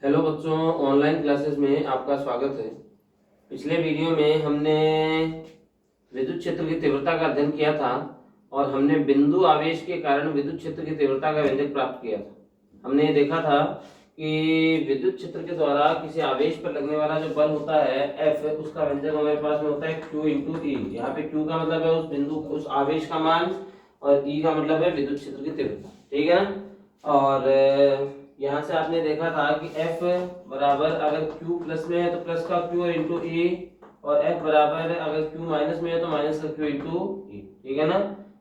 Hello बच्चों, online classes में आपका स्वागत है। पिछले वीडियो में हमने विद्युत क्षेत्र की तीव्रता का अध्ययन किया था और हमने बिंदु आवेश के कारण विद्युत क्षेत्र की तीव्रता का व्यंजक प्राप्त किया था। हमने देखा था कि विद्युत क्षेत्र के द्वारा किसी आवेश पर लगने वाला जो बल होता है F, उसका व्यंजक हमारे पास में होता है Q इंटू ई। यहाँ पे Q का मतलब है उस बिंदु उस आवेश का मान और E का मतलब है विद्युत क्षेत्र की तीव्रता। ठीक है ना। और यहाँ से आपने देखा था कि F बराबर अगर Q प्लस में है तो प्लस का Q और इंटू ई, और F बराबर अगर Q माइनस में है तो माइनस का Q इंटू ई। ठीक है ना।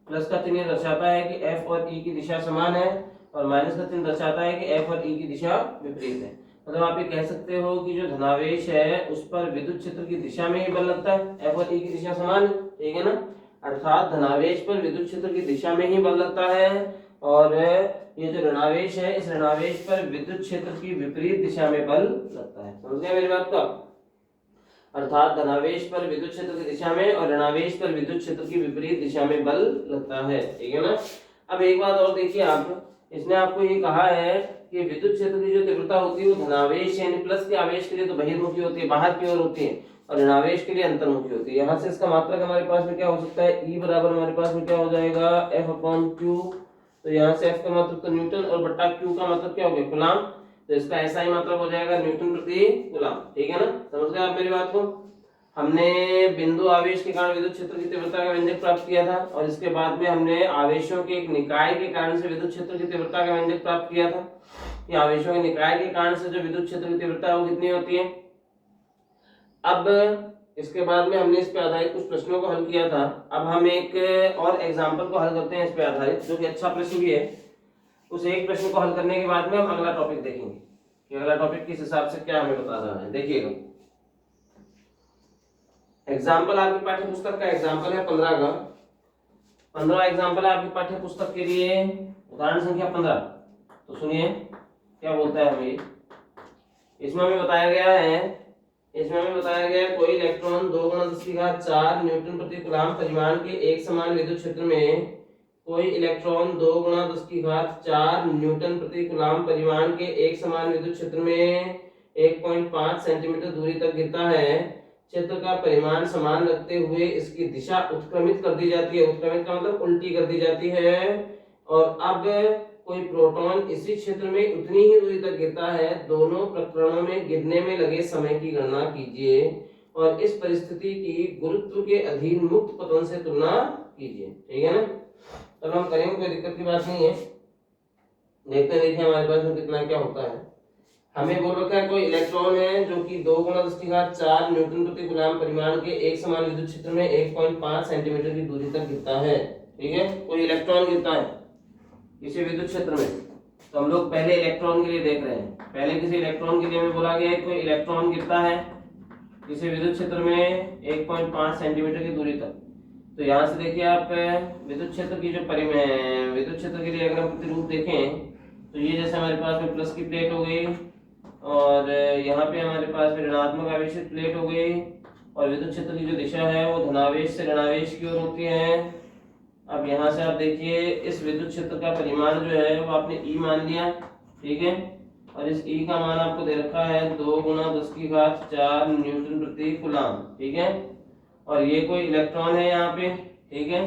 प्लस का चिन्ह दर्शाता है कि F और E की दिशा समान है और माइनस का चिन्ह दर्शाता है कि F और E की दिशा विपरीत है। मतलब आप ये कह सकते हो कि जो धनावेश है उस पर विद्युत क्षेत्र की दिशा में ही बल लगता है, F और E की दिशा समान है। ठीक है ना। अर्थात धनावेश पर विद्युत क्षेत्र की दिशा में ही बल लगता है और ये जो ऋणावेश है इस ऋणावेश पर विद्युत क्षेत्र की विपरीत दिशा में बल लगता है। समझ गए मेरी बात को। अर्थात धनावेश पर विद्युत क्षेत्र की दिशा में और ऋणावेश पर विद्युत क्षेत्र की विपरीत दिशा में बल लगता है। ठीक है ना। अब एक बात और देखिए, आप इसने आपको ये कहा है कि विद्युत क्षेत्र की जो तीव्रता होती है वो धनावेश यानी प्लस के आवेश के लिए तो बहिर्मुखी होती है, बाहर की ओर होती है, और ऋणावेश के लिए अंतर्मुखी होती है। यहाँ से इसका मात्रक हमारे पास में क्या हो सकता है, E बराबर हमारे पास में क्या हो जाएगा, F अपॉन Q। तो यहाँ से F का मतलब तो न्यूटन और बट्टा Q का मतलब क्या हो गया, कूलाम। तो इसका ऐसा ही मतलब हो जाएगा न्यूटन प्रति कूलाम। ठीक है ना। समझ गए आप मेरी बात को। हमने बिंदु आवेश के कारण विद्युत क्षेत्र की तीव्रता का व्यंजक प्राप्त किया था और इसके बाद में हमने आवेशों के एक निकाय के कारण से विद्युत क्षेत्र की तीव्रता का व्यंजक प्राप्त किया था कि आवेशों के निकाय के कारण से जो विद्युत क्षेत्र की तीव्रता है वो कितनी होती है। अब इसके बाद में हमने इस पे आधारित कुछ प्रश्नों को हल किया था। अब हम एक और एग्जाम्पल को हल करते हैं इस पे आधारित, जो कि अच्छा प्रश्न भी है। उस एक प्रश्न को हल करने के बाद में हम अगला टॉपिक देखेंगे कि अगला टॉपिक किस हिसाब से क्या हमें बता रहा है। देखिएगा, एग्जाम्पल आपकी पाठ्य पुस्तक का एग्जाम्पल है 15 का। 15 एग्जाम्पल है आपकी पाठ्य पुस्तक के लिए, उदाहरण संख्या 15। तो सुनिए क्या बोलता है हमें। इसमें हमें बताया गया है कोई इलेक्ट्रॉन 2 × 10⁴ न्यूटन प्रति कूलाम परिमाण के एक समान विद्युत क्षेत्र में, कोई इलेक्ट्रॉन 2 × 10⁴ न्यूटन प्रति कूलाम परिमाण के एक समान विद्युत क्षेत्र में 1.5 सेंटीमीटर दूरी तक गिरता है। क्षेत्र का परिमाण समान रखते हुए इसकी दिशा उत्क्रमित कर दी जाती है। उत्क्रमित का मतलब उल्टी कर दी जाती है। और अब कोई प्रोटॉन इसी क्षेत्र में उतनी ही दूरी तक गिरता है। दोनों प्रकरणों में गिरने में लगे समय की गणना कीजिए और इस परिस्थिति की गुरुत्व के अधीन मुक्त पतन से तुलना कीजिए। ठीक है ना। तब हम करेंगे, कोई दिक्कत की बात नहीं है। देखते हमारे पास में कितना क्या होता है। हमें बोल रखा है कोई इलेक्ट्रॉन है जो कि 2 × 10⁴ न्यूटन प्रति कूलाम परिमाण के एक समान विद्युत क्षेत्र में 1.5 सेंटीमीटर की दूरी तक गिरता है। ठीक है, कोई इलेक्ट्रॉन गिरता है किसी विद्युत क्षेत्र में। तो हम लोग पहले इलेक्ट्रॉन के लिए देख रहे हैं। पहले किसी इलेक्ट्रॉन के लिए हमें बोला गया है कोई इलेक्ट्रॉन गिरता है किसी विद्युत क्षेत्र में 1.5 सेंटीमीटर की दूरी तक। तो यहाँ से देखिए आप विद्युत क्षेत्र की जो विद्युत क्षेत्र के लिए अगर हम प्रतिरूप देखें तो ये जैसे हमारे पास में प्लस की प्लेट हो गई और यहाँ पे हमारे पास में ऋणात्मक आवेशित प्लेट हो गई और विद्युत क्षेत्र की जो दिशा है वो धनावेश से ऋणावेश की ओर होती है। अब यहाँ से आप देखिए इस विद्युत क्षेत्र का परिमाण जो है वो आपने E मान लिया। ठीक है, और इस E का मान आपको दे रखा है 2 × 10⁴ न्यूटन प्रति कूलाम। ठीक है, और ये कोई इलेक्ट्रॉन है यहाँ पे। ठीक है,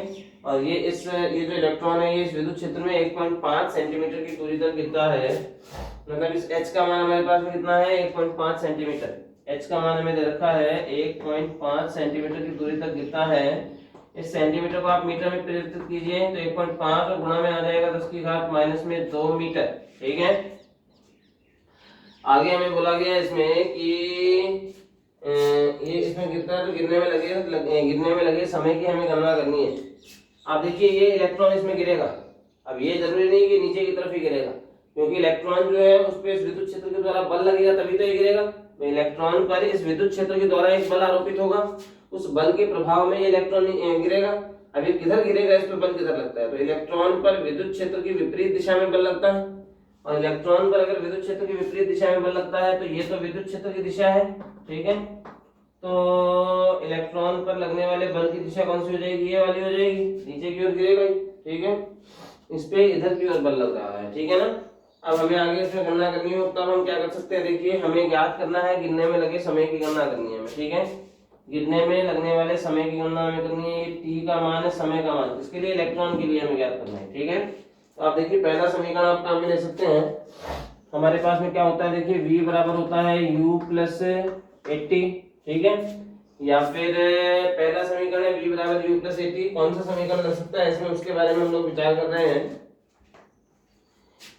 और ये जो इलेक्ट्रॉन है ये इस विद्युत क्षेत्र में 1.5 सेंटीमीटर की दूरी तक गिरता है। मतलब इस H का मान हमारे पास में कितना है, 1.5 सेंटीमीटर। H का मान हमें दे रखा है 1.5 सेंटीमीटर की दूरी तक गिरता है। इस सेंटीमीटर को आप मीटर में परिवर्तित कीजिए तो 1.5 और गुणा में आ जाएगा 10⁻² मीटर। ठीक है, आगे हमें बोला गया इसमें कि ये इसमें गिरता है तो गिरने में लगे समय की हमें गणना करनी है। आप देखिए ये इलेक्ट्रॉन इसमें गिरेगा। अब ये जरूरी नहीं कि नीचे की तरफ ही गिरेगा, क्योंकि इलेक्ट्रॉन जो है उस पे इस विद्युत क्षेत्र के द्वारा बल लगेगा तभी तो ये गिरेगा। तो इलेक्ट्रॉन पर इस विद्युत क्षेत्र के द्वारा एक बल आरोपित होगा, उस बल के प्रभाव में ये इलेक्ट्रॉन गिरेगा। अब ये किधर गिरेगा, इस पे बल किधर लगता है, तो इलेक्ट्रॉन पर विद्युत क्षेत्र की विपरीत दिशा में बल लगता है। और इलेक्ट्रॉन पर अगर विद्युत क्षेत्र की विपरीत दिशा में बल लगता है तो ये तो विद्युत क्षेत्र की दिशा है। ठीक है, तो इलेक्ट्रॉन पर लगने वाले बल की दिशा कौन सी हो जाएगी, ये वाली हो जाएगी, नीचे की ओर गिरेगा। ठीक है, इस पे इधर की ओर बल लग रहा है। ठीक है ना। अब हमें आगे इसमें गणना करनी हो तब हम क्या कर सकते हैं, देखिए हमें ज्ञात करना है गिनने में लगे समय की गणना करनी है हमें, ठीक है। गिनने में लगने वाले समय की गणना हमें करनी है। टी का मान है समय का मान, इसके लिए इलेक्ट्रॉन के लिए हमें ज्ञात करना है, ठीक है। तो आप देखिए पहला समीकरण आप काम में ले सकते हैं। हमारे पास में क्या होता है, देखिए v बराबर होता है u प्लस 80, ठीक है। या फिर पहला समीकरण है v बराबर u प्लस 80। कौन सा समीकरण लग सकता है इसमें, उसके बारे में हम लोग विचार कर रहे हैं।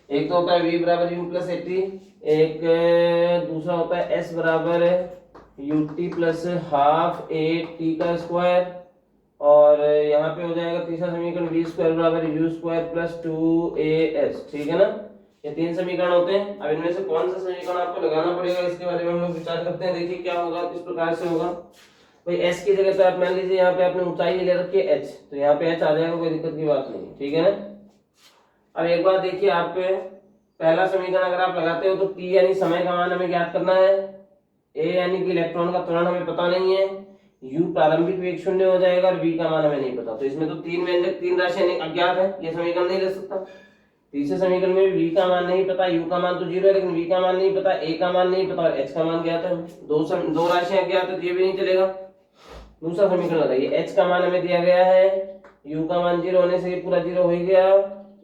एक तो होता है v बराबर u प्लस 80, एक दूसरा होता है s बराबर ut plus half A T का स्क्वायर, और यहाँ पे हो जाएगा तीसरा समीकरण v स्क्वायर बराबर u स्क्वायर प्लस 2as, ठीक है ना। ये तीन समीकरण होते हैं। अब इनमें से कौन सा समीकरण आपको लगाना पड़ेगा इसके बारे में हम लोग विचार करते हैं। देखिए क्या होगा, किस प्रकार से होगा। भाई s की जगह तो आप मान लीजिए यहाँ पे आपने ऊंचाई ले रखी है h, तो यहाँ पे h आ जाएगा, कोई दिक्कत की बात नहीं, ठीक है ना। अब एक बात देखिए, आप पहला समीकरण अगर आप लगाते हो तो t यानी समय का मान हमें ज्ञात करना है, a यानी कि इलेक्ट्रॉन का त्वरण हमें पता नहीं है, u प्रारंभिक वेग 0 हो जाएगा और v का मान हमें नहीं पता। तो इसमें तो तीन व्यंजक तीन राशियां अज्ञात है, ये समीकरण नहीं ले सकता। तीसरे समीकरण में v का मान नहीं पता, u का मान तो 0 है लेकिन v का मान नहीं पता, a का मान नहीं पता और h का मान ज्ञात है। दो राशियां ज्ञात है तो ये भी नहीं चलेगा। दूसरा समीकरण लगाइए, h का मान हमें दिया गया है, u का मान 0 होने से ये पूरा 0 हो ही गया,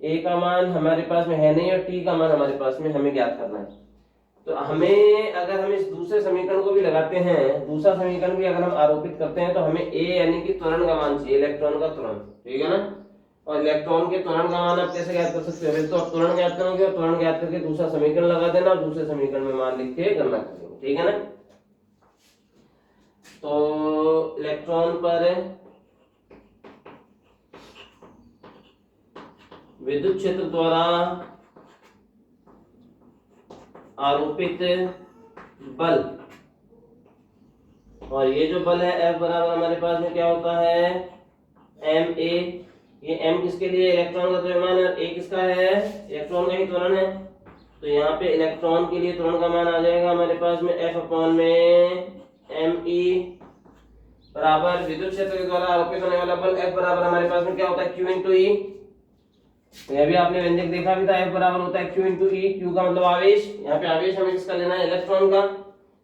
a का मान हमारे पास में है नहीं और t का मान हमारे पास में हमें ज्ञात करना है। तो हमें अगर हम इस दूसरे समीकरण को भी लगाते हैं, दूसरा समीकरण भी अगर हम आरोपित करते हैं तो हमें a यानी कि त्वरण का मान चाहिए, इलेक्ट्रॉन का त्वरण, ठीक है ना। और इलेक्ट्रॉन के त्वरण का मान आप कैसे ज्ञात कर सकते हो, तो आप त्वरण ज्ञात करोगे और त्वरण ज्ञात करके दूसरा समीकरण लगा देना और दूसरे समीकरण में मान लिख के गणना कर देंगे, ठीक है ना। तो इलेक्ट्रॉन पर विद्युत क्षेत्र द्वारा आरोपित बल, और ये जो बल है F बराबर हमारे पास में क्या होता है, ma। ये m किसके लिए, इलेक्ट्रॉन का द्रव्यमान है, a किसका है, इलेक्ट्रॉन का ही त्वरण है। तो यहाँ पे इलेक्ट्रॉन के लिए त्वरण का मान आ जाएगा हमारे पास में F अपॉन में me बराबर विद्युत क्षेत्र के द्वारा आरोपित होने वाला बल F बराबर हमारे पास में क्या होता है, q इंटू ई। तो यह भी आपने व्यंजक देखा भी था, F बराबर होता है q इंटू ई। q का मतलब आवेश, यहाँ पे आवेश हमें किसका लेना है, इलेक्ट्रॉन का। तो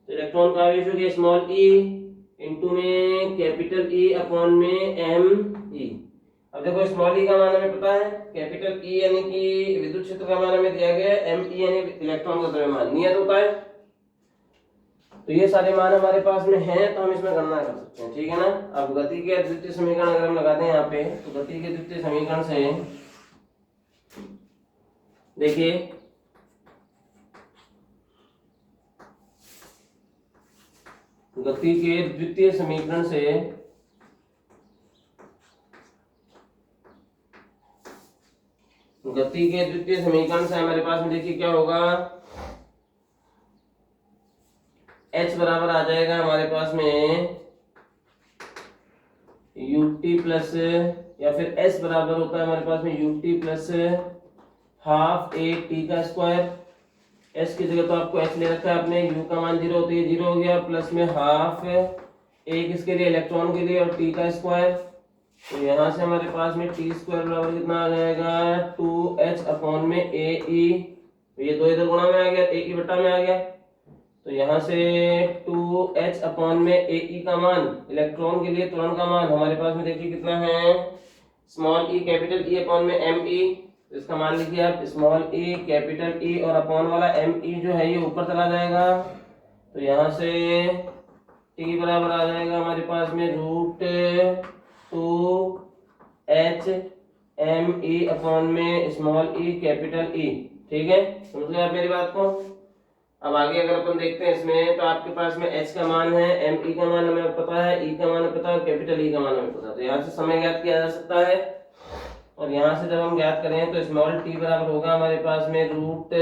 इलेक्ट्रॉन का आवेश हो गया स्मॉल e इंटू में कैपिटल E अपॉन में एम ई। अब देखो स्मॉल e का मान हमें पता है, कैपिटल E यानी कि विद्युत क्षेत्र का मान हमें दिया गया है, एम ई यानी इलेक्ट्रॉन का द्रव्यमान नियत होता है। तो ये सारे मान हमारे पास में हैं तो हम इसमें गणना कर सकते हैं, ठीक है ना। अब गति के द्वितीय समीकरण अगर हम लगाते हैं यहाँ पे, तो गति के द्वितीय समीकरण से देखिए गति के द्वितीय समीकरण से हमारे पास में देखिए क्या होगा, h बराबर आ जाएगा हमारे पास में ut प्लस, या फिर s बराबर होता है हमारे पास में ut plus half A T का स्क्वायर। s की जगह तो आपको h ले रखा है आपने, u का मान 0 होती है 0 हो गया, प्लस में हाफ ए किसके लिए, इलेक्ट्रॉन के लिए, और t का स्क्वायर। तो यहाँ से हमारे पास में टी स्क्वायर बराबर कितना आ जाएगा, 2h अपॉन में ए ई। तो ये दो इधर गुणा में आ गया, ए ई बटा में आ गया। तो यहाँ से 2h अपॉन में ए ई का मान, इलेक्ट्रॉन के लिए त्वरण का मान हमारे पास में देखिए कितना है, small e capital E upon में एम ई। तो इसका मान लिखिए आप, स्मॉल e कैपिटल E और अपॉन वाला एम ई जो है ये ऊपर चला जाएगा। तो यहाँ से t बराबर आ जाएगा हमारे पास में √2h एम ई अपॉन में स्मॉल e कैपिटल E, ठीक है, समझ गए आप मेरी बात को। अब आगे अगर अपन देखते हैं इसमें, तो आपके पास में h का मान है, एम ई का मान हमें पता है, e का मान पता है और कैपिटल E का मान हमें पता है। तो यहाँ से समय ज्ञात किया जा सकता है, और यहाँ से जब हम ज्ञात करें तो स्मॉल t बराबर होगा हमारे पास में रूट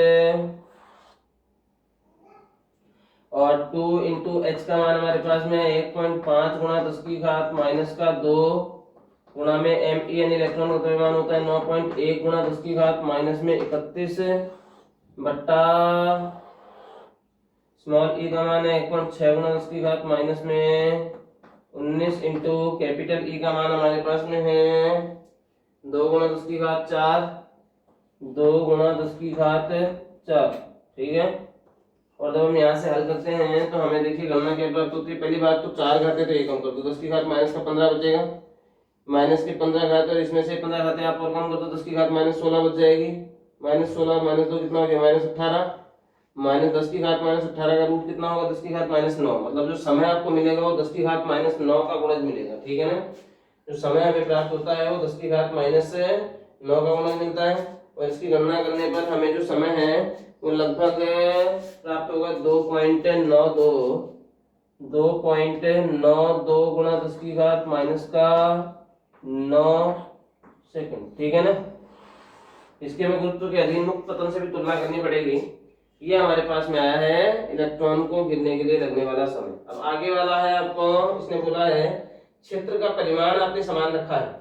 और 2 इंटू एच का मान हमारे पास में 1.5 गुणा 10 की घात माइनस का 2 गुणा में एम ई यानी इलेक्ट्रॉन का द्रव्यमान होता है 9.1 गुणा 10 की घात माइनस में 31 बट्टा स्मॉल ई का मान है 1.6 गुणा 10 की घात माइनस में 19 इंटू कैपिटल ई का मान हमारे पास में है 2 गुणा 10 की घात 4 2 गुणा 10 की घात 4, ठीक है। और जब हम यहाँ से हल करते हैं तो हमें देखिए गणना क्या प्राप्त होती है। पहली बात तो 4 घाते तो ये कम कर दो, 10 की घात माइनस का 15 बचेगा, माइनस के 15 घात और इसमें से 15 घाते आप और कम कर दो, 10 की घात माइनस 16 बच जाएगी। माइनस 16 माइनस 2 कितना हो गया, माइनस 18, माइनस 10 की घात माइनस 18 का रूट कितना होगा, 10 की घात माइनस 9। मतलब जो समय आपको मिलेगा वो 10 की घात माइनस 9 का गुणज मिलेगा, ठीक है ना। जो समय हमें प्राप्त होता है वो 10 की घात माइनस 9 का गुणज मिलता है। और इसकी गणना करने पर हमें जो समय है वो लगभग प्राप्त होगा 2.92 गुणा 10 की घात माइनस का 9 सेकंड, ठीक है ना। इसके हमें गुरुत्व के अधीन मुक्त पतन से भी तुलना करनी पड़ेगी। ये हमारे पास में आया है इलेक्ट्रॉन को गिरने के लिए लगने वाला समय। अब आगे वाला है, आपको इसने बोला है क्षेत्र का परिमाण आपने समान रखा है।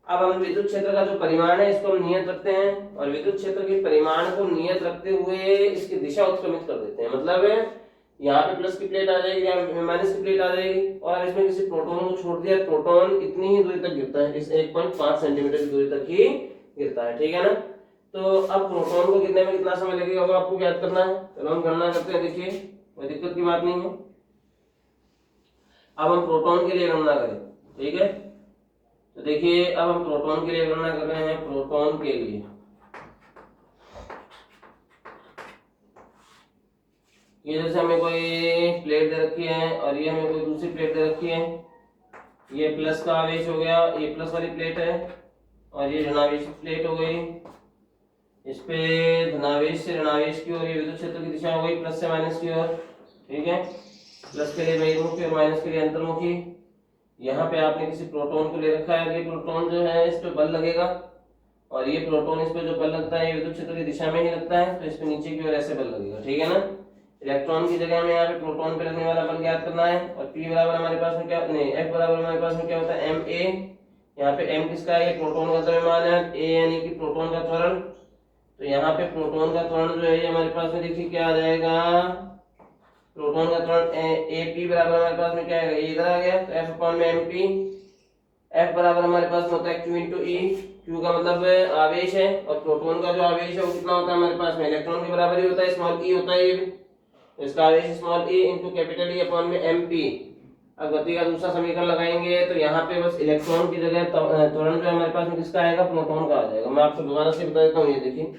अब हम विद्युत क्षेत्र का जो परिमाण है इसको हम नियत रखते हैं और विद्युत क्षेत्र के परिमाण को नियत रखते हुए इसकी दिशा उत्क्रमित कर देते हैं। मतलब यहाँ पे प्लस की प्लेट आ जाएगी, यहाँ माइनस की प्लेट आ जाएगी और इसमें किसी प्रोटॉन को छोड़ दिया, प्रोटॉन इतनी ही दूरी तक गिरता है, इस 1.5 सेंटीमीटर की दूरी तक ही गिरता है, ठीक है ना। तो अब प्रोटॉन को गिरने में कितना समय लगेगा वो आपको ज्ञात करना है। चलो हम गणना करते हैं, देखिए कोई दिक्कत की बात नहीं है। अब हम प्रोटॉन के लिए गणना करें, ठीक है। तो देखिए अब हम प्रोटॉन के लिए गणना कर रहे हैं। प्रोटॉन के लिए ये जैसे हमें कोई प्लेट दे रखी है और ये हमें कोई दूसरी प्लेट दे रखी है। ये प्लस का आवेश हो गया, ये प्लस वाली प्लेट है और ये ऋणावेश प्लेट हो गई। इस पे धनावेश से ऋणावेश की ओर ये विद्युत क्षेत्र की दिशा हो गई प्लस से माइनस की ओर, ठीक है। प्लस के लिए बहिर्मुखी और माइनस के लिए अंतर्मुखी। यहाँ पे आपने किसी प्रोटॉन को ले रखा है, ये प्रोटॉन जो है इस पे बल लगेगा और ये प्रोटॉन इस पे जो बल लगता है ये विद्युत क्षेत्र की दिशा में ही लगता है, तो इस पे नीचे की ओर ऐसे बल लगेगा, ठीक है ना। इलेक्ट्रॉन की जगह में यहाँ पे प्रोटॉन पे लगने वाला बल ज्ञात करना है। और P बराबर हमारे पास में क्या, नहीं F बराबर हमारे पास में क्या होता है, ma। यहाँ पे m किसका है, ये प्रोटॉन का द्रव्यमान है, a यानी कि प्रोटॉन का त्वरण। तो यहाँ पे प्रोटॉन का त्वरण जो है ये हमारे पास में देखिए क्या आ जाएगा, प्रोटॉन का त्वरण AP बराबर हमारे पास में क्या आएगा, ये इधर आ गया तो F अपॉन में MP। F बराबर हमारे पास में होता है Q इंटू E। Q का मतलब आवेश है और प्रोटॉन का जो आवेश है वो कितना होता है हमारे पास में, इलेक्ट्रॉन के बराबर ही होता है, स्मॉल e होता है ये भी। तो इसका आवेश small e into capital E upon में MP। अब गति का दूसरा समीकरण लगाएंगे तो यहाँ पे बस इलेक्ट्रॉन की जगह त्वरण जो हमारे पास में किसका आएगा, प्रोटॉन का आ जाएगा। मैं आपको दोबारा से बता देता हूँ, ये देखिए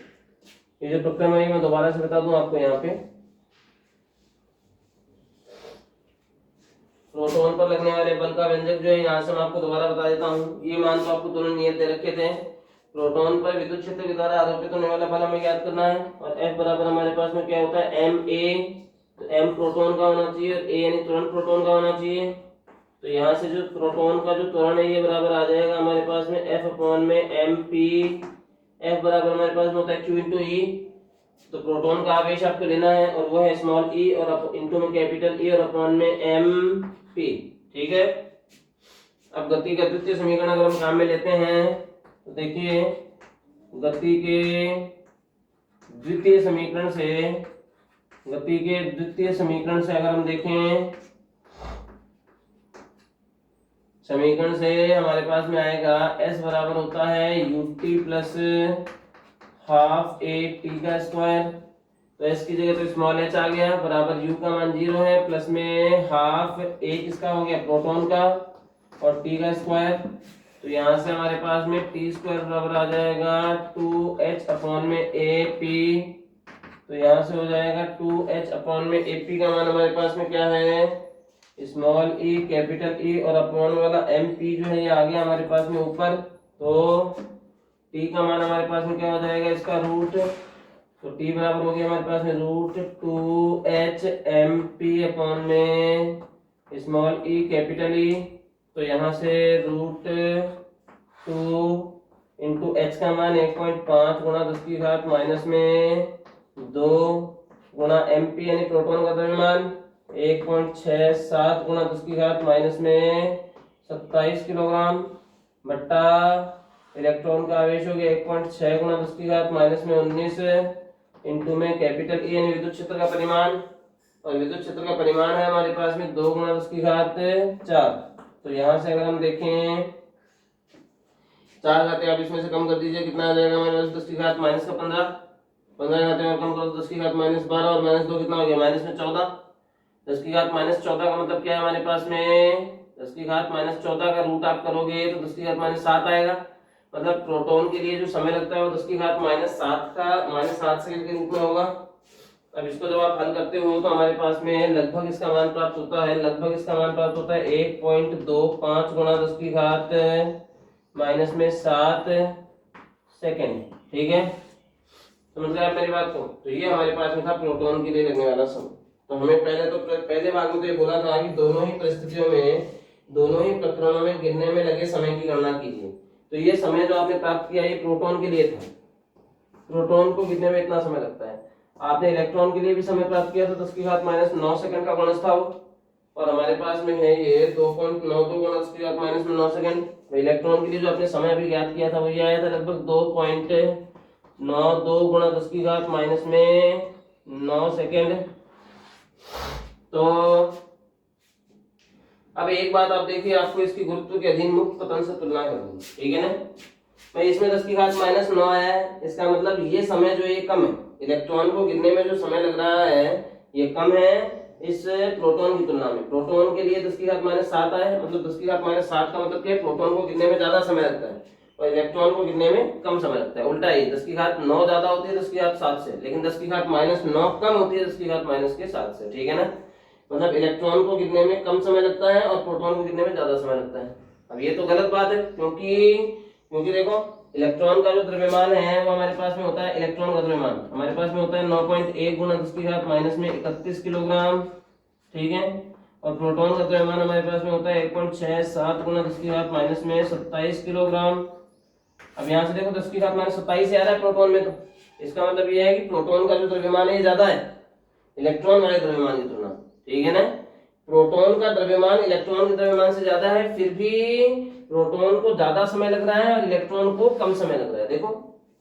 ये जो टुक्कर में मैं दोबारा से बता दूं आपको। यहाँ पे प्रोटॉन पर लगने वाले बल का व्यंजक जो है यहाँ से मैं आपको दोबारा बता देता हूँ। ये मान तो आपको दोनों नियत दे रखे थे। प्रोटॉन पर विद्युत क्षेत्र के द्वारा आरोपित होने वाला बल हमें याद करना है और F बराबर हमारे पास में क्या होता है, ma। तो m प्रोटॉन का होना चाहिए और a यानी त्वरण प्रोटॉन का होना चाहिए। तो यहाँ से जो प्रोटॉन का जो त्वरण है ये बराबर आ जाएगा हमारे पास में F अपॉन में mp। F बराबर हमारे पास में होता है Q इंटू E। तो प्रोटॉन का आवेश आपको लेना है और वो है स्मॉल e और इंटू में कैपिटल E और अपॉन में mp, ठीक है। अब गति का द्वितीय समीकरण अगर हम काम में लेते हैं तो देखिए गति के द्वितीय समीकरण से अगर हम देखें, समीकरण से हमारे पास में आएगा S बराबर होता है ut plus half a t का स्क्वायर। तो S की जगह तो स्मॉल h आ गया, बराबर u का मान 0 है, प्लस में हाफ a किसका हो गया, प्रोटॉन का, और t का स्क्वायर। तो यहाँ से हमारे पास में t स्क्वायर बराबर आ जाएगा 2h अपॉन में ap। तो यहाँ से हो जाएगा 2h अपॉन में ap का मान हमारे पास में क्या है, स्मॉल e कैपिटल E और अपॉन वाला mp जो है ये आ गया हमारे पास में ऊपर। तो t का मान हमारे पास में क्या हो जाएगा, इसका रूट। तो t बराबर हो गया हमारे पास में रूट 2h mp अपॉन में स्मॉल e कैपिटल E। तो यहाँ से रूट 2 इंटू h का मान 1.5 गुणा 10 की घात माइनस में 2 गुणा mp यानी प्रोटॉन का द्रव्यमान 1.67 गुणा 10 की घात माइनस में 27 किलोग्राम बट्टा इलेक्ट्रॉन का आवेश हो गया 1.6 गुणा 10 की घात माइनस में 19 इंटू में कैपिटल E यानी विद्युत क्षेत्र का परिमाण। और विद्युत क्षेत्र का परिमाण है हमारे पास में 2 गुणा 10 की घात 4। तो यहाँ से अगर हम देखें 4 घाते आप इसमें से कम कर दीजिए, कितना आ जाएगा हमारे पास 10 की घात माइनस का 15, 15 घाते में कम करो 10 की घात माइनस 12 और माइनस 2 कितना हो गया माइनस में 14, 10 की घात माइनस 14 का मतलब क्या है हमारे पास में 10 की घात माइनस 14 का रूट आप करोगे तो 10 की घात माइनस 7 आएगा। मतलब प्रोटॉन के लिए जो समय लगता है वो 10 की घात माइनस 7 का माइनस 7 सेकंड के रूप में होगा। अब इसको जब आप हल करते हो तो हमारे पास में लगभग इसका मान प्राप्त होता है, लगभग इसका मान प्राप्त होता है 1.25 गुणा 10 की घात माइनस में 7 सेकेंड। ठीक है, समझ गए आप मेरी बात को। तो ये हमारे पास में था प्रोटॉन के लिए लगने वाला समय। तो हमें पहले भाग में तो ये बोला था कि दोनों ही परिस्थितियों में, दोनों ही प्रकरणों में गिरने में लगे समय की गणना कीजिए। तो ये समय जो आपने प्राप्त किया ये प्रोटॉन के लिए था, प्रोटॉन को गिरने में इतना समय लगता है। आपने इलेक्ट्रॉन के लिए भी समय प्राप्त किया था 10 की घात माइनस 9 सेकंड का गुणज था वो, और हमारे पास में है ये 2.92 गुणा 10 की घात माइनस में 9 सेकंड। इलेक्ट्रॉन के लिए जो आपने समय अभी ज्ञात किया था वो ये आया था लगभग 2.92 गुणा 10 की घात माइनस में 9 सेकंड। तो अब एक बात आप देखिए, आपको इसकी गुरुत्व के अधीन मुक्त पतन से तुलना करनी, ठीक है ना। तो इसमें 10 की घात माइनस 9 आया है, इसका मतलब ये समय जो ये कम है, इलेक्ट्रॉन को गिरने में जो समय लग रहा है ये कम है इस प्रोटॉन की तुलना में। प्रोटॉन के लिए 10 की घात माइनस 7 आया, मतलब 10 की घात माइनस 7 का मतलब क्या है, प्रोटॉन को गिरने में ज्यादा समय लगता है और इलेक्ट्रॉन को गिरने में कम समय लगता है। उल्टा है, 10 की घात 9 ज्यादा होती है 10 की घात 7 से, लेकिन 10 की घात माइनस 9 कम होती है 10 की घात माइनस के 7 से, ठीक है ना। मतलब इलेक्ट्रॉन को गिरने में कम समय लगता है और प्रोटॉन को गिरने में ज्यादा समय लगता है। अब ये तो गलत बात है, क्योंकि देखो इलेक्ट्रॉन का जो द्रव्यमान है वो हमारे पास में होता है, इलेक्ट्रॉन का द्रव्यमान हमारे पास में होता है 9.1 गुना 10 की घात माइनस में 31 किलोग्राम, ठीक है। और प्रोटॉन का द्रव्यमान हमारे पास में होता है 1.67 गुना 10 की घात माइनस में 27 किलोग्राम। अब यहाँ से देखो 10 की घात माइनस 27 आ रहा है प्रोटॉन में, तो इसका मतलब ये है कि प्रोटॉन का जो द्रव्यमान है ज्यादा है इलेक्ट्रॉन वाले द्रव्यमान की तुलना, ठीक है ना। प्रोटॉन का द्रव्यमान इलेक्ट्रॉन के द्रव्यमान से ज्यादा है, फिर भी प्रोटॉन को ज्यादा समय लग रहा है और इलेक्ट्रॉन को कम समय लग रहा है। देखो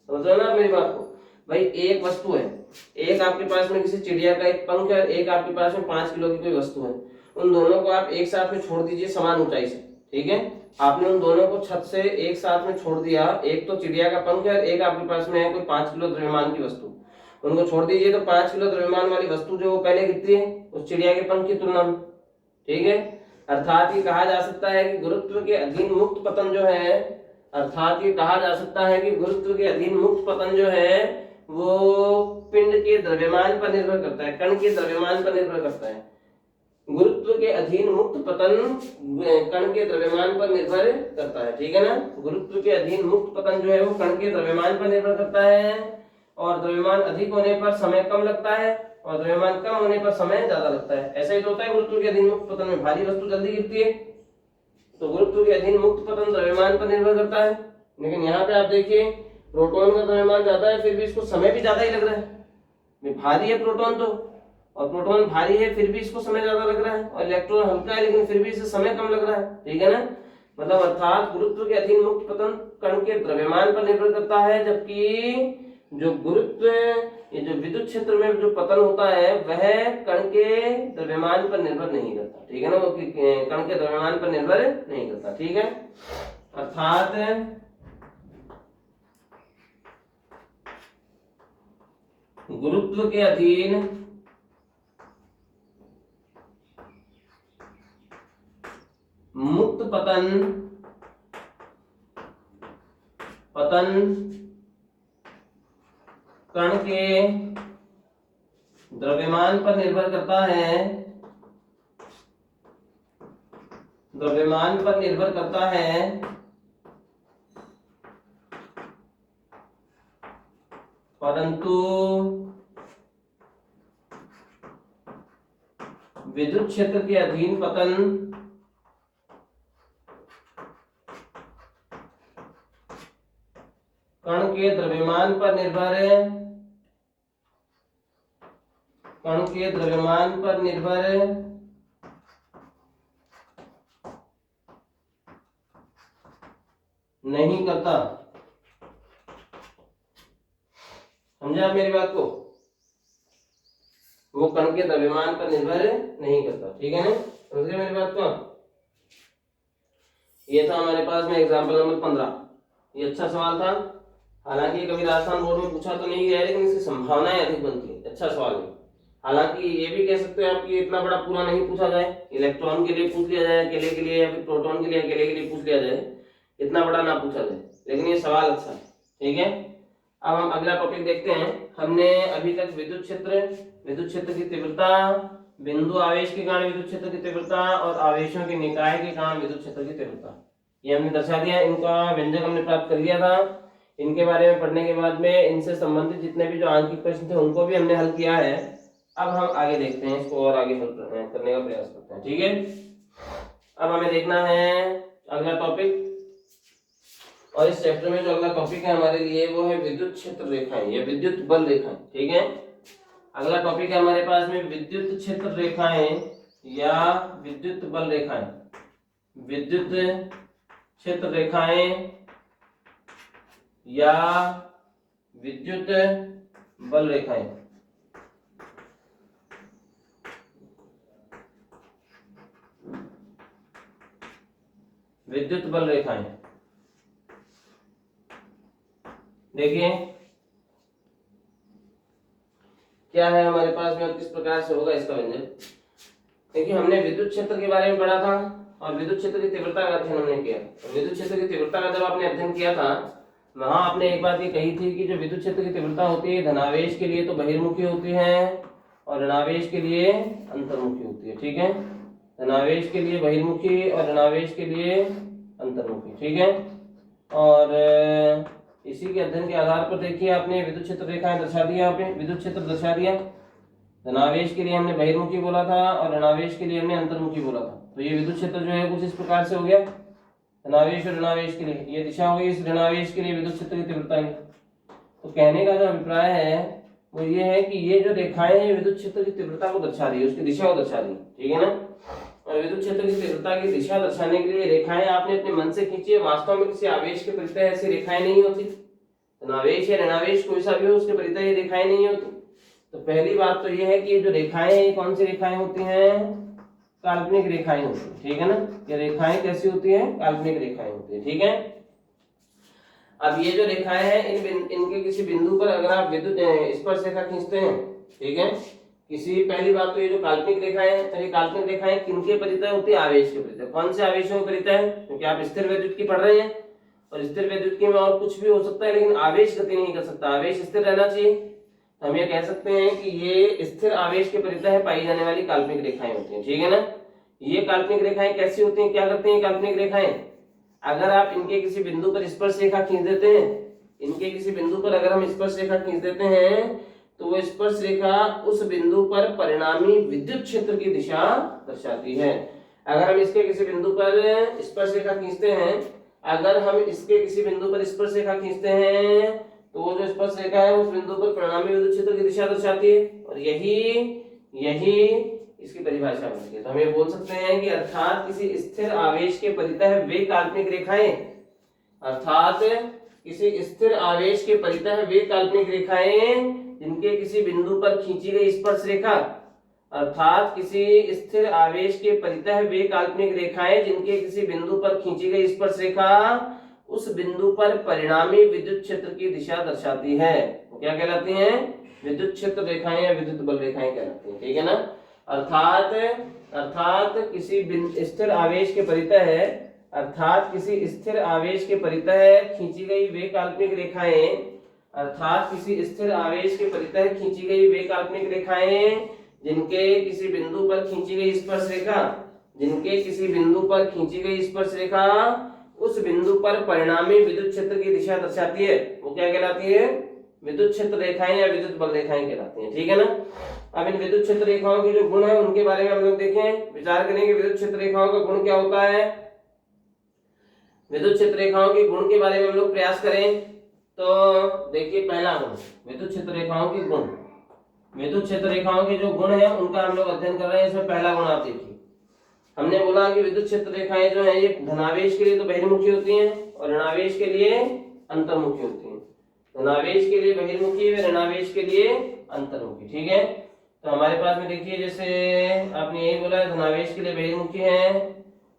समझ रहे हो ना मेरी बात को। भाई एक वस्तु है, एक आपके पास में किसी चिड़िया का एक पंख है, एक आपके पास में 5 किलो की कोई वस्तु है, उन दोनों को आप एक साथ में छोड़ दीजिए समान ऊंचाई से, ठीक है। आपने उन दोनों को छत से एक साथ में छोड़ दिया, एक तो चिड़िया का पंख है और एक आपके पास में है कोई 5 किलो द्रव्यमान की वस्तु, उनको छोड़ दीजिए तो 5 किलो द्रव्यमान वाली वस्तु जो पहले गिरती है उस चिड़िया के पंख की तुलना में, ठीक है। अर्थात ये कहा जा सकता है कि गुरुत्व के अधीन मुक्त पतन जो है, अर्थात ये कहा जा सकता है कि गुरुत्व के अधीन मुक्त पतन जो है वो पिंड के द्रव्यमान पर निर्भर करता है, कण के द्रव्यमान पर निर्भर करता है। गुरुत्व के अधीन मुक्त पतन कण के द्रव्यमान पर निर्भर करता है, ठीक है ना। गुरुत्व के अधीन मुक्त पतन जो है वो कण के द्रव्यमान पर निर्भर करता है, और द्रव्यमान अधिक होने पर समय कम लगता है और द्रव्यमान कम होने पर समय ज्यादा लगता है। ऐसा ही तो होता है गुरुत्व के अधीन मुक्त पतन में, भारी वस्तु जल्दी गिरती है तो गुरुत्व के अधीन मुक्त पतन द्रव्यमान पर निर्भर करता है। लेकिन यहाँ पे आप देखिए प्रोटॉन का द्रव्यमान ज्यादा है फिर भी इसको समय भी ज्यादा ही लग रहा है। भारी है प्रोटॉन तो, और प्रोटॉन भारी है फिर भी इसको समय ज्यादा लग रहा है, और इलेक्ट्रॉन हल्का है लेकिन फिर भी इसे समय कम लग रहा है, ठीक है ना। मतलब अर्थात गुरुत्व के अधीन मुक्त पतन कण के द्रव्यमान पर निर्भर करता है, जबकि जो गुरुत्व ये जो विद्युत क्षेत्र में जो पतन होता है वह कण के द्रव्यमान पर निर्भर नहीं करता, ठीक है ना। वो कण के द्रव्यमान पर निर्भर नहीं करता, ठीक है। अर्थात गुरुत्व के अधीन मुक्त पतन कण के द्रव्यमान पर निर्भर करता है, द्रव्यमान पर निर्भर करता है, परंतु विद्युत क्षेत्र के अधीन पतन कण के द्रव्यमान पर निर्भर है, कण के द्रव्यमान पर निर्भर नहीं करता। समझा मेरी बात को, वो कण के द्रव्यमान पर निर्भर नहीं करता, ठीक है ना। समझ गए मेरी बात को। ये था हमारे पास में एग्जांपल नंबर 15। ये अच्छा सवाल था। हालांकि ये कभी राजस्थान बोर्ड में पूछा तो नहीं गया है, लेकिन इसकी संभावनाएं अधिक बनती है। अच्छा सवाल है। हालांकि ये भी कह सकते हो आप कि इतना बड़ा पूरा नहीं पूछा जाए, इलेक्ट्रॉन के लिए पूछ लिया जाए अकेले के लिए, या फिर प्रोटॉन के लिए अकेले के लिए पूछ लिया जाए, इतना बड़ा ना पूछा जाए, लेकिन ये सवाल अच्छा है। ठीक है, अब हम अगला टॉपिक देखते हैं। हमने अभी तक विद्युत क्षेत्र की तीव्रता, बिंदु आवेश के कारण विद्युत क्षेत्र की तीव्रता और आवेशों के निकाय के कारण विद्युत क्षेत्र की तीव्रता, ये हमने दर्शा दिया। इनका व्यंजक हमने प्राप्त कर लिया था। इनके बारे में पढ़ने के बाद में इनसे संबंधित जितने भी जो आंकिक प्रश्न थे उनको भी हमने हल किया है। अब हम आगे देखते हैं, इसको और आगे हल करने का प्रयास करते हैं। ठीक है, अब हमें देखना है अगला टॉपिक, और इस चैप्टर में जो अगला टॉपिक है हमारे लिए वो है विद्युत क्षेत्र रेखाएं या विद्युत बल रेखाएं। ठीक है, अगला टॉपिक है हमारे पास में विद्युत क्षेत्र रेखाएं या विद्युत बल रेखाएं। विद्युत क्षेत्र रेखाएं या विद्युत बल रेखाएं। विद्युत बल रेखाएं, देखिए क्या है हमारे पास में और किस प्रकार से होगा इसका व्यंजन। देखिए, हमने विद्युत क्षेत्र के बारे में पढ़ा था और विद्युत क्षेत्र की तीव्रता का अध्ययन हमने किया। और विद्युत क्षेत्र की तीव्रता का जब आपने अध्ययन किया था, वहां आपने एक बात ये कही थी कि जो विद्युत क्षेत्र की तीव्रता होती है धनावेश के लिए तो बहिर्मुखी होती है और ऋणावेश के लिए अंतर्मुखी होती है। ठीक है, धनावेश के लिए बहिर्मुखी और ऋणावेश के लिए अंतर्मुखी। ठीक है, और इसी के अध्ययन के आधार पर देखिए आपने विद्युत क्षेत्र रेखाएं दर्शा दिया, यहाँ पे विद्युत क्षेत्र दर्शा दिया। धनावेश के लिए हमने बहिर्मुखी बोला था और ऋणावेश के लिए हमने अंतर्मुखी बोला था। तो ये विद्युत क्षेत्र जो है कुछ इस प्रकार से हो गया, धनावेश और ऋणावेश के लिए ये दिशा हो गई, इस ऋणावेश के लिए विद्युत क्षेत्र की तीव्रता है। तो कहने का जो अभिप्राय है वो ये है कि ये जो रेखाएं हैं विद्युत क्षेत्र की तीव्रता को दर्शा रही है, उसकी दिशा को दर्शा रही है। ठीक है ना, और विद्युत क्षेत्र की तीव्रता की दिशा दर्शाने के लिए रेखाएं आपने अपने मन से खींची है। वास्तव में किसी आवेश के परितः ऐसी रेखाएं नहीं होती, धनावेश या ऋणावेश कोई सा भी हो उसके परितः ये रेखाएं नहीं होती। तो पहली बात तो ये है कि ये जो रेखाएं हैं कौन सी रेखाएं होती हैं, काल्पनिक रेखाएं होती हैं। ठीक है ना, ये रेखाएं कैसी होती हैं, काल्पनिक रेखाएं होती हैं। ठीक है, अब ये जो रेखाएं हैं इनके किसी बिंदु पर अगर आप विद्युत स्पर्श रेखा खींचते हैं, ठीक है, किसी, पहली बात तो ये जो काल्पनिक रेखाएं हैं, तो ये काल्पनिक रेखाएं किनके परितः होती है, आवेश के परितः। कौन से आवेशों के परितः है, क्योंकि आप स्थिर विद्युत की पढ़ रहे हैं और स्थिर विद्युत की में और कुछ भी हो सकता है लेकिन आवेश गति नहीं कर सकता, आवेश स्थिर रहना चाहिए। तो हम ये कह सकते हैं कि ये स्थिर आवेश के परितः पाई जाने वाली काल्पनिक रेखाएं होती हैं। ठीक है ना, ये काल्पनिक रेखाएं कैसी होती हैं, क्या करती हैं काल्पनिक रेखाएं, अगर आप इनके किसी बिंदु पर स्पर्श रेखा खींच देते हैं, इनके किसी बिंदु पर अगर हम स्पर्श रेखा खींच देते हैं तो वो स्पर्श रेखा उस बिंदु पर परिणामी विद्युत क्षेत्र की दिशा दर्शाती है। अगर हम इसके किसी बिंदु पर स्पर्श रेखा खींचते हैं, अगर हम इसके किसी बिंदु पर स्पर्श रेखा खींचते हैं तो वो जो स्पर्श रेखा है उस बिंदु पर परिणामी विद्युत क्षेत्र की दिशा दर्शाती है, और यही इसकी परिभाषा बनती है। तो हम ये बोल सकते हैं कि अर्थात किसी स्थिर आवेश के परितः वे काल्पनिक रेखाएं, अर्थात किसी स्थिर आवेश के परितः वे काल्पनिक रेखाएं जिनके किसी बिंदु पर खींची गई स्पर्श रेखा, अर्थात किसी स्थिर आवेश के परितः वे काल्पनिक रेखाएं जिनके किसी बिंदु पर खींची गई स्पर्श रेखा उस बिंदु पर परिणामी विद्युत क्षेत्र की दिशा दर्शाती है। वो क्या कहलाती हैं, विद्युत क्षेत्र रेखाएं या विद्युत बल रेखाएं कहलाती हैं। ठीक है ना, अर्थात किसी स्थिर आवेश के परितः है, अर्थात किसी स्थिर आवेश के परितः खींची गई वे काल्पनिक रेखाएं, अर्थात किसी स्थिर आवेश के परितः खींची गई वे काल्पनिक रेखाएं जिनके किसी बिंदु पर खींची गई स्पर्श रेखा, जिनके किसी बिंदु पर खींची गई स्पर्श रेखा उस बिंदु पर परिणामी विद्युत क्षेत्र की दिशा दर्शाती है, वो क्या कहलाती है, विद्युत क्षेत्र रेखाएं या विद्युत बल रेखाएं कहलाती हैं। ठीक है ना, अब इन विद्युत क्षेत्र रेखाओं के जो गुण है उनके बारे में हम लोग देखें, विचार करेंगे विद्युत क्षेत्र रेखाओं का गुण क्या होता है। विद्युत क्षेत्र रेखाओं के गुण के बारे में हम लोग प्रयास करें तो देखिए, पहला गुण विद्युत क्षेत्र रेखाओं के गुण, विद्युत क्षेत्र रेखाओं के जो गुण है उनका हम लोग अध्ययन कर रहे हैं। इसमें पहला गुण आप देखिए, हमने बोला कि विद्युत क्षेत्र रेखाएं जो है ये धनावेश के लिए तो बहिर्मुखी होती हैं और ऋणावेश के लिए अंतर्मुखी होती हैं। धनावेश के लिए बहिर्मुखी व ऋणावेश के लिए अंतर्मुखी। ठीक है, तो हमारे पास में देखिए जैसे आपने यही बोला है धनावेश के लिए बहिर्मुखी है,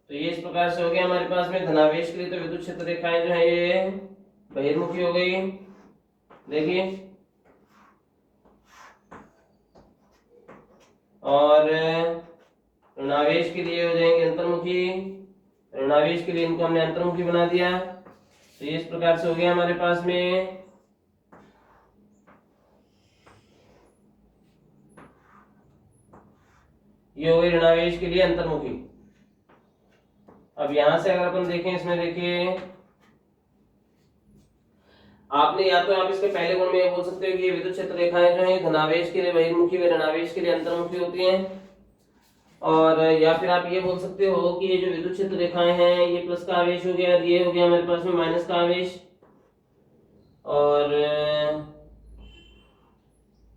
तो ये इस प्रकार से हो गया हमारे पास में, धनावेश के लिए तो विद्युत क्षेत्र रेखाएं जो है ये बहिर्मुखी हो गई, देखिए, और ऋणावेश के लिए हो जाएंगे अंतर्मुखी, ऋणावेश के लिए इनको हमने अंतर्मुखी बना दिया। तो ये इस प्रकार से हो गया हमारे पास में। ये हो गई ऋणावेश के लिए अंतर्मुखी। अब यहां से अगर अपन देखें, इसमें देखिए आपने या तो आप इसके पहले गुण में ये बोल सकते हो कि ये विद्युत क्षेत्र रेखाएं जो है धनावेश के लिए बहिर्मुखी व ऋणावेश के लिए अंतर्मुखी होती हैं, और या फिर आप ये बोल सकते हो कि ये जो विद्युत क्षेत्र रेखाएं हैं ये प्लस का आवेश हो गया, ये हो गया हमारे पास में माइनस का आवेश, और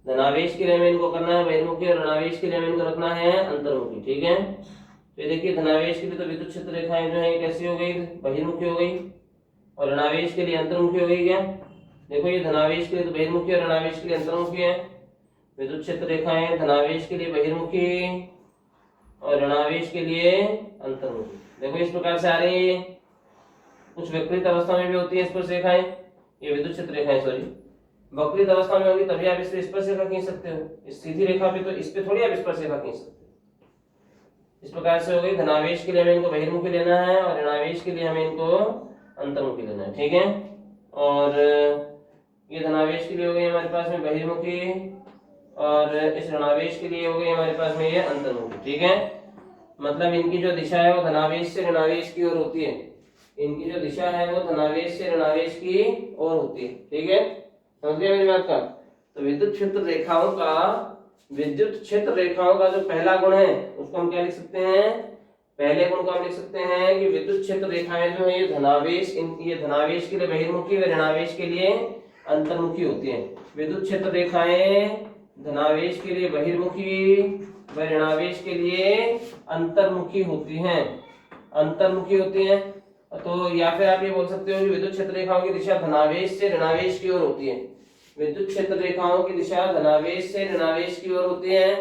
धनावेश के लिए हमें इनको करना है बहिर्मुखी और ऋणावेश के लिए हमें इनको रखना है अंतर्मुखी। ठीक है, तो देखिए धनावेश के लिए तो विद्युत क्षेत्र रेखाएं जो है कैसी हो गई, बहिर्मुखी हो गई, और ऋणावेश के लिए अंतर्मुखी हो गई। क्या देखो, ये धनावेश के लिए तो बहिर्मुखी और ऋणावेश के लिए अंतर्मुखी है। विद्युत क्षेत्र रेखाएं धनावेश के लिए बहिर्मुखी और ऋणावेश के लिए अंतर्मुखी। देखो इस प्रकार से आ रही है, कुछ विपरीत अवस्था में भी होती है स्पर्श रेखाएं, ये विद्युत क्षेत्र रेखाएं सॉरी वक्रित अवस्था में होगी तभी आप इस पे स्पर्श रेखा खींच सकते हो, इस सीधी रेखा पे तो इस पे थोड़ी आप स्पर्श रेखा खींच सकते हो। इस प्रकार से हो गई, धनावेश के लिए हमें इनको बहिर्मुखी लेना है और ऋणावेश के लिए हमें इनको अंतर्मुखी लेना है। ठीक है, और ये धनावेश के लिए हो गई हमारे पास में बहिर्मुखी और इस ऋणावेश के लिए हो गई हमारे पास में ये अंतर्मुखी। ठीक है, मतलब इनकी जो दिशा है वो धनावेश से ऋणावेश की ओर होती है, इनकी जो दिशा है वो धनावेश से ऋणावेश की ओर होती है। ठीक है, समझ गए मेरी बात का। तो विद्युत क्षेत्र रेखाओं का जो पहला गुण है उसको हम क्या लिख सकते हैं, पहले गुण को हम लिख सकते हैं कि विद्युत क्षेत्र रेखाएं जो है ये धनावेश के लिए बहिर्मुखी व ऋणावेश के लिए अंतर्मुखी होती हैं। विद्युत क्षेत्र रेखाएं धनावेश के लिए बहिर्मुखी व ऋणावेश के लिए अंतर्मुखी होती हैं, अंतर्मुखी होती हैं। तो या फिर आप ये बोल सकते हो कि विद्युत क्षेत्र रेखाओं की दिशा धनावेश से ऋणावेश की ओर होती है, विद्युत क्षेत्र रेखाओं की दिशा धनावेश से ऋणावेश की ओर होती है।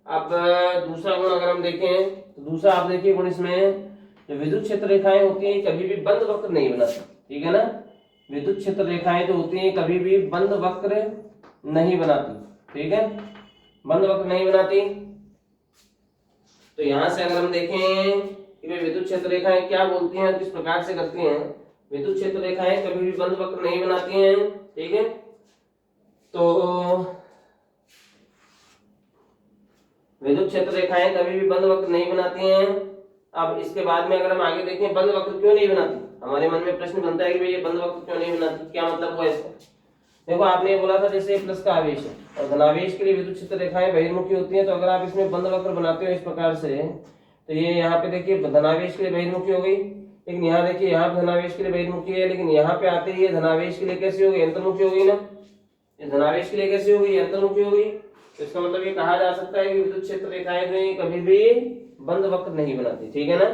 अब दूसरा गुण अगर हम देखें तो दूसरा आप देखिए गुण इसमें, जो विद्युत क्षेत्र रेखाएं होती हैं कभी भी बंद वक्र नहीं बनाती। ठीक है ना, विद्युत क्षेत्र रेखाएं जो होती हैं कभी भी बंद वक्र नहीं बनाती। ठीक है, बंद वक्र नहीं बनाती। तो यहां से अगर हम देखें कि वे विद्युत क्षेत्र रेखाएं क्या बोलती हैं, किस प्रकार से करती हैं, विद्युत क्षेत्र रेखाएं कभी भी बंद वक्र नहीं बनाती हैं। ठीक है, तो विद्युत क्षेत्र रेखाएं कभी भी बंद वक्र नहीं बनाती हैं। अब इसके बाद में अगर हम आगे देखें बंद वक्र क्यों नहीं बनाती, हमारे मन में प्रश्न बनता है कि भाई ये बंद वक्र क्यों नहीं बनाती, क्या मतलब हुआ इसका। देखो आपने बोला था जैसे प्लस का आवेश है और धनावेश के लिए विद्युत क्षेत्र रेखाएं बहिर्मुखी होती हैं, तो अगर आप इसमें बंद वक्र बनाते हो इस प्रकार से, तो ये यहाँ पे देखिए धनावेश के लिए बहिर्मुखी हो गई, लेकिन यहाँ देखिए यहाँ पे धनावेश के लिए बहिर्मुखी है, लेकिन यहाँ पे आते ही धनावेश के लिए कैसी हो गई, अंतर्मुखी हो गई ना। ये धनावेश के लिए कैसी हो गई, अंतर्मुखी हो गई। तो इसका मतलब ये कहा जा सकता है कि विद्युत क्षेत्र रेखाएं जो है कभी भी बंद वक्र नहीं बनाती। ठीक है ना,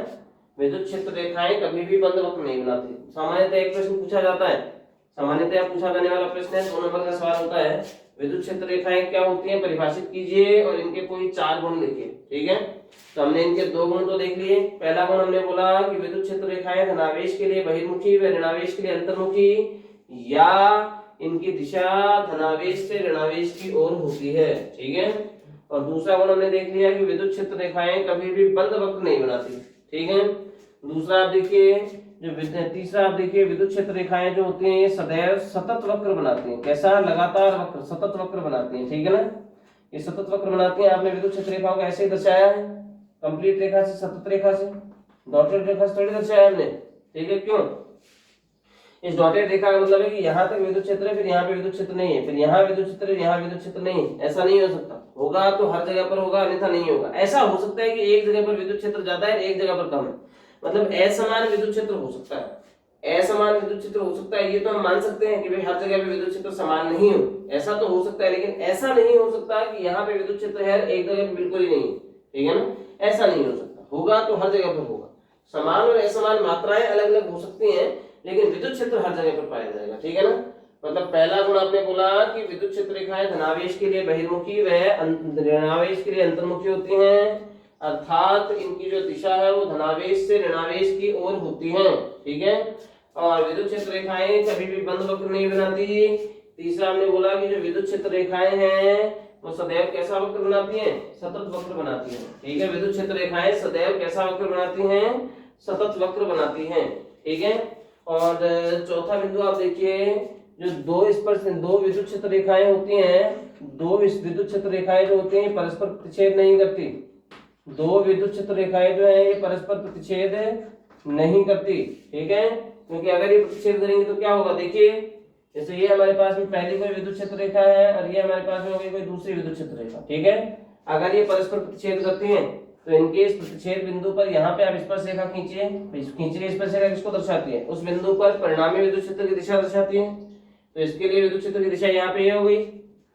विद्युत क्षेत्र रेखाएं कभी भी बंद वक्र नहीं बनाती। सामान्यतः एक प्रश्न पूछा जाता है, सामान्यतः पूछा जाने वाला प्रश्न है, 2 नंबर का सवाल होता है, विद्युत क्षेत्र रेखाएं क्या होती हैं, परिभाषित कीजिए और इनके कोई 4 गुण लिखिए। ठीक है, तो हमने इनके 2 गुण तो देख लिए। पहला गुण हमने बोला कि विद्युत क्षेत्र रेखाएं धनावेश के लिए बहिर्मुखी व ऋणावेश के लिए अंतर्मुखी, या इनकी दिशा धनावेश से ऋणावेश की ओर होती है। ठीक है, और दूसरा गुण हमने देख लिया कि विद्युत क्षेत्र रेखाएं कभी भी बंद वक्र नहीं बनाती। ठीक है, दूसरा आप देखिए, तीसरा आप देखिए, विद्युत क्षेत्र रेखाएं जो होती हैं ये सदैव सतत वक्र बनाती हैं। कैसा, लगातार वक्र, सतत वक्र बनाती हैं। ठीक है ना, ये सतत वक्र बनाती हैं। आपने विद्युत क्षेत्र रेखाओं को ऐसे ही दर्शाया है, कंप्लीट रेखा से, सतत रेखा से, डॉटेड रेखा से थोड़ी दर्शाया हमने। ठीक है, क्यों, इस डॉटेड रेखा का मतलब है कि यहाँ तक विद्युत क्षेत्र है, फिर यहाँ पे विद्युत क्षेत्र नहीं है, फिर यहाँ विद्युत क्षेत्र है, यहाँ विद्युत क्षेत्र नहीं है। ऐसा नहीं हो सकता, होगा तो हर जगह पर होगा, अन्यथा नहीं होगा। ऐसा हो सकता है कि एक जगह पर विद्युत क्षेत्र ज्यादा है, एक जगह पर कम है, मतलब असमान विद्युत क्षेत्र हो सकता है, असमान विद्युत क्षेत्र हो सकता है। ये तो हम मान सकते हैं कि भाई हर जगह पे विद्युत क्षेत्र समान नहीं हो, ऐसा तो हो सकता है, लेकिन ऐसा नहीं हो सकता कि यहाँ पे विद्युत क्षेत्र है एक जगह पे बिल्कुल ही नहीं है। ठीक है ना, ऐसा नहीं हो सकता, होगा तो हर जगह पर होगा। समान और असमान मात्राएं अलग अलग हो सकती हैं, लेकिन विद्युत क्षेत्र हर जगह पर पाया जाएगा। ठीक है ना, मतलब पहला गुण आपने बोला कि विद्युत क्षेत्र रेखाएं धनावेश के लिए बहिर्मुखी व ऋणावेश के लिए अंतर्मुखी होती हैं, अर्थात इनकी जो दिशा है वो धनावेश से ऋणावेश की ओर होती है। ठीक है, और विद्युत क्षेत्र रेखाएं कभी भी बंद वक्र नहीं बनाती। तीसरा हमने बोला कि जो विद्युत क्षेत्र रेखाएं हैं वो सदैव कैसा वक्र बनाती हैं, सतत वक्र बनाती हैं। ठीक है, विद्युत क्षेत्र रेखाएं सदैव कैसा वक्र बनाती हैं, सतत वक्र बनाती हैं। ठीक है, और चौथा बिंदु आप देखिए, जो दो विद्युत क्षेत्र रेखाएं होती हैं, दो विद्युत क्षेत्र रेखाएं जो होती हैं परस्पर प्रतिच्छेद नहीं करती। दो विद्युत क्षेत्र रेखाएं जो है ये परस्पर प्रतिच्छेद नहीं करती। ठीक है, क्योंकि अगर ये प्रतिच्छेद करेंगे तो क्या होगा, देखिए जैसे ये हमारे पास में पहली कोई विद्युत क्षेत्र रेखा है और ये हमारे पास में हो गई कोई दूसरी विद्युत क्षेत्र रेखा। ठीक है, अगर ये परस्पर प्रतिच्छेद करती हैं तो इनके इस प्रतिच्छेद बिंदु पर यहाँ पे आप स्पर्श रेखा खींचिए स्पर्श रेखा किसको दर्शाती है, उस बिंदु पर परिणामी विद्युत क्षेत्र की दिशा दर्शाती है। तो इसके लिए विद्युत क्षेत्र की दिशा यहाँ पे ये हो गई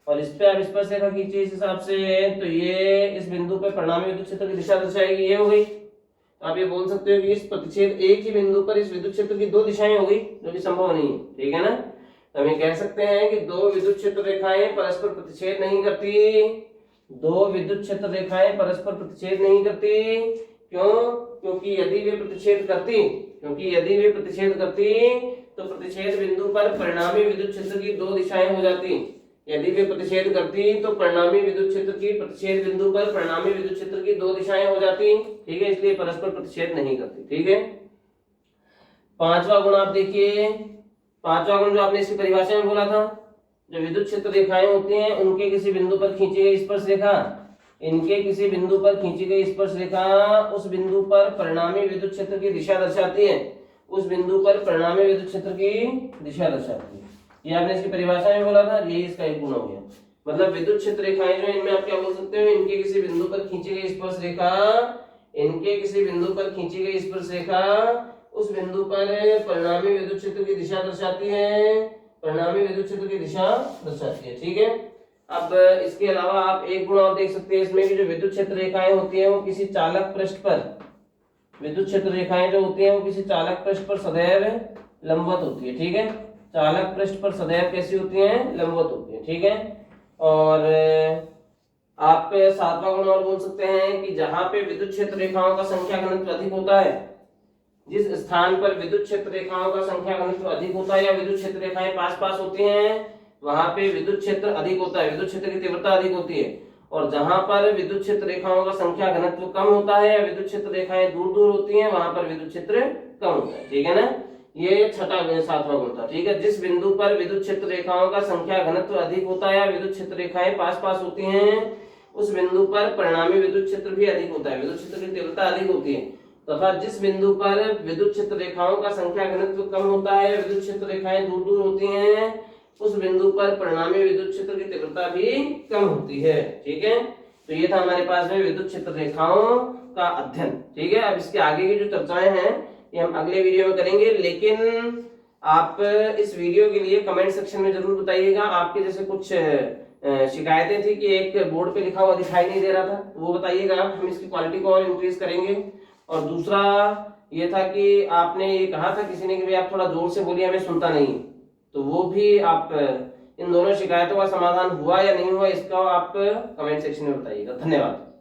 और इस पे आप स्पर्श रेखा खींचिए इस हिसाब से, तो ये इस बिंदु पर परिणामी विद्युत क्षेत्र की दिशा दर्शाएगी, ये हो गई। तो आप ये बोल सकते हो कि इस प्रतिच्छेद एक ही बिंदु पर इस विद्युत क्षेत्र की दो दिशाएं हो गई, जो कि संभव नहीं है। ठीक है ना, तो हम ये कह सकते हैं कि दो विद्युत क्षेत्र रेखाएं परस्पर प्रतिच्छेद नहीं करती। दो विद्युत क्षेत्र रेखाएं परस्पर प्रतिच्छेद नहीं करती। क्यों? क्योंकि यदि वे प्रतिच्छेद करती तो प्रतिच्छेद बिंदु पर परिणामी विद्युत क्षेत्र की दो दिशाएं हो जाती। यदि वे प्रतिच्छेद करती तो परिणामी विद्युत क्षेत्र की प्रतिच्छेद बिंदु पर परिणामी विद्युत क्षेत्र की दो दिशाएं हो जाती। ठीक है, इसलिए परस्पर प्रतिच्छेद नहीं करती। ठीक है, पांचवा गुण आप देखिए, पांचवा गुण जो आपने इसकी परिभाषा में बोला था, जो विद्युत क्षेत्र रेखाएं होती हैं उनके किसी बिंदु पर खींची गई स्पर्श रेखा, इनके किसी बिंदु पर खींची गई स्पर्श रेखा उस बिंदु पर परिणामी विद्युत क्षेत्र की दिशा दर्शाती है। उस बिंदु पर परिणामी विद्युत क्षेत्र की दिशा दर्शाती है। ये आपने इसकी परिभाषा में बोला था, यही इसका एक गुण हो गया। मतलब विद्युत क्षेत्र रेखाएं जो इनमें आप क्या बोल सकते हो, इनके किसी बिंदु पर खींची गई स्पर्श रेखा, इनके किसी बिंदु पर खींची गई स्पर्श रेखा उस बिंदु पर परिणामी विद्युत क्षेत्र की दिशा दर्शाती है, परिणामी विद्युत क्षेत्र की दिशा दर्शाती है। ठीक है, अब इसके अलावा आप एक गुण और देख सकते हैं इसमें कि जो विद्युत क्षेत्र रेखाएं होती हैं वो किसी चालक पृष्ठ पर, विद्युत क्षेत्र रेखाएं जो होती हैं वो किसी चालक पृष्ठ पर सदैव लंबवत होती है। ठीक है, चालक पृष्ठ पर सदैव कैसी होती हैं, लंबवत होती है। ठीक है, और आप सातवां गुण और बोल सकते हैं कि जहां पे विद्युत क्षेत्र रेखाओं का संख्या घनत्व अधिक होता है, जिस स्थान पर विद्युत क्षेत्र रेखाओं का संख्या घनत्व अधिक होता है या विद्युत क्षेत्र रेखाएं पास पास होती हैं, वहां पे विद्युत क्षेत्र अधिक होता है, विद्युत क्षेत्र की तीव्रता अधिक होती है। और जहां पर विद्युत क्षेत्र रेखाओं का संख्या घनत्व कम होता है या विद्युत क्षेत्र रेखाएं दूर दूर होती हैं, वहां पर विद्युत क्षेत्र कम होता है। ठीक है ना, ये छठा सातवां गुण था। ठीक है, जिस बिंदु पर विद्युत क्षेत्र रेखाओं का संख्या घनत्व अधिक होता है या विद्युत क्षेत्र रेखाएं पास पास होती हैं, उस बिंदु पर परिणामी विद्युत क्षेत्र भी अधिक होता है, विद्युत क्षेत्र की तीव्रता अधिक होती है। तथा जिस बिंदु पर विद्युत क्षेत्र रेखाओं का संख्या घनत्व कम होता है, विद्युत क्षेत्र रेखाएं दूर दूर होती हैं, उस बिंदु पर परिणामी विद्युत क्षेत्र की तीव्रता भी कम होती है। ठीक है, तो ये था हमारे पास में विद्युत क्षेत्र रेखाओं का अध्ययन। ठीक है, अब इसके आगे की जो चर्चाएं हैं ये हम अगले वीडियो में करेंगे, लेकिन आप इस वीडियो के लिए कमेंट सेक्शन में जरूर बताइएगा। आपके जैसे कुछ शिकायतें थी कि एक बोर्ड पे लिखा हुआ दिखाई नहीं दे रहा था, वो बताइएगा, हम इसकी क्वालिटी को और इंक्रीज करेंगे। और दूसरा ये था कि आपने ये कहा था किसी ने कि भाई आप थोड़ा जोर से बोलिए, हमें सुनता नहीं, तो वो भी आप इन दोनों शिकायतों का समाधान हुआ या नहीं हुआ, इसका आप कमेंट सेक्शन में बताइएगा। धन्यवाद।